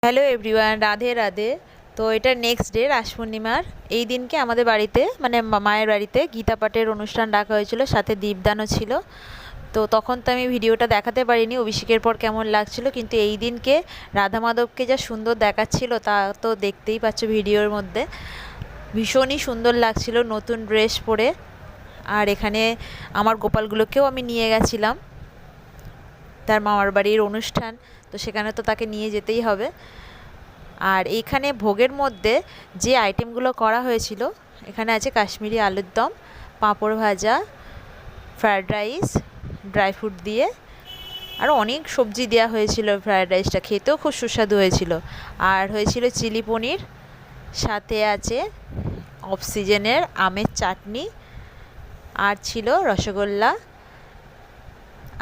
Hello everyone, Radhe Radhe. তো এটা next day রাস পূর্ণিমার। এই দিনকে আমাদের বাড়িতে মানে মায়ের বাড়িতে গীতা পাঠের অনুষ্ঠান ডাকা হয়েছিল, সাথে দীপদানও ছিল। তো তখন তো আমি ভিডিওটা দেখাতে পারিনি অভিষেকের পর কেমন লাগছিল, কিন্তু এই দিনকে রাধা মাধবকে যা সুন্দর দেখাচ্ছিল তা তো দেখতেই পাচ্ছ ভিডিওর মধ্যে। ভীষণই সুন্দর লাগছিল নতুন ড্রেস পরে। আর এখানে আমার গোপালগুলোকেও আমি নিয়ে গেছিলাম, তার মামার বাড়ির অনুষ্ঠান, তো সেখানে তো তাকে নিয়ে যেতেই হবে। আর এইখানে ভোগের মধ্যে যে আইটেমগুলো করা হয়েছিল, এখানে আছে কাশ্মীরি আলুর দম, পাঁপড় ভাজা, ফ্রায়েড রাইস ড্রাই ফ্রুট দিয়ে, আরও অনেক সবজি দেওয়া হয়েছিল। ফ্রায়েড রাইসটা খেতেও খুব সুস্বাদু হয়েছিল। আর হয়েছিল চিলি পনির, সাথে আছে অফ সিজনের আমের চাটনি, আর ছিল রসগোল্লা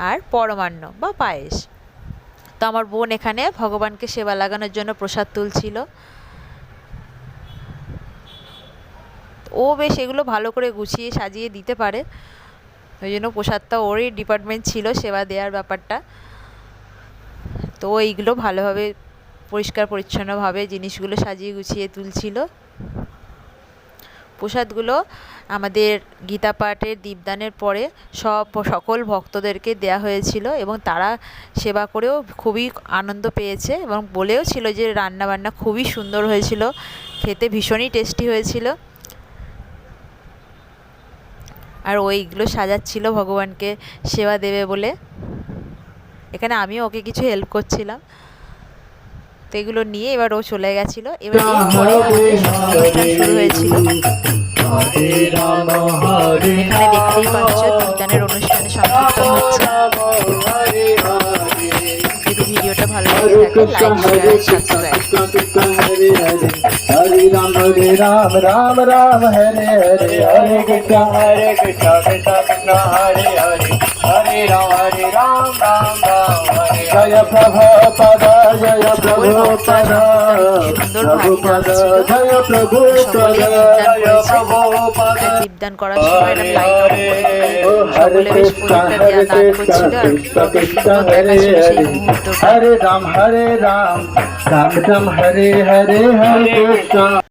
আর পরমান্ন বা পায়েস। তো আমার বোন এখানে ভগবানকে সেবা লাগানোর জন্য প্রসাদ তুলছিল। ও বেশ এগুলো ভালো করে গুছিয়ে সাজিয়ে দিতে পারে, ওই জন্য প্রসাদটা ওরই ডিপার্টমেন্ট ছিল, সেবা দেওয়ার ব্যাপারটা। তো এইগুলো ভালোভাবে পরিষ্কার পরিচ্ছন্নভাবে জিনিসগুলো সাজিয়ে গুছিয়ে তুলছিল। প্রসাদগুলো আমাদের গীতা পাঠের দীপদানের পরে সকল ভক্তদেরকে দেয়া হয়েছিল, এবং তারা সেবা করেও খুবই আনন্দ পেয়েছে এবং বলেও ছিল যে রান্নাবান্না খুবই সুন্দর হয়েছিল, খেতে ভীষণই টেস্টি হয়েছিল। আর ওইগুলো সাজাচ্ছিল ভগবানকে সেবা দেবে বলে। এখানে আমিও ওকে কিছু হেল্প করছিলাম। তো এগুলো নিয়ে এবার ও চলে গেছিলো। এবার এরপরে অনুষ্ঠান শুরু হয়েছিল। এখানে দেখতেই পাচ্ছ দীপদানের অনুষ্ঠানে সংকীর্তন হচ্ছে। যদি ভিডিওটা ভালো লাগে থাকে লাইক শেয়ার সাবস্ক্রাইব। हरे राम राम राम हरे हरे हरे कृष्णा कृष्णा कृष्णा हरे हरे हरे राम राम राम हरे जय प्रभुपद जय प्रभुपद प्रभुपद जय प्रभुपद जय प्रभुपद। দীপদান করার সময় লাইট অন করে সকলে বেশ প্রদীপটা দেওয়া দান করছিল, আর কত সুন্দর দেখাচ্ছিল সেই মুহূর্তটা। हरे राम राम राम हरे हरे हरे कृष्णा।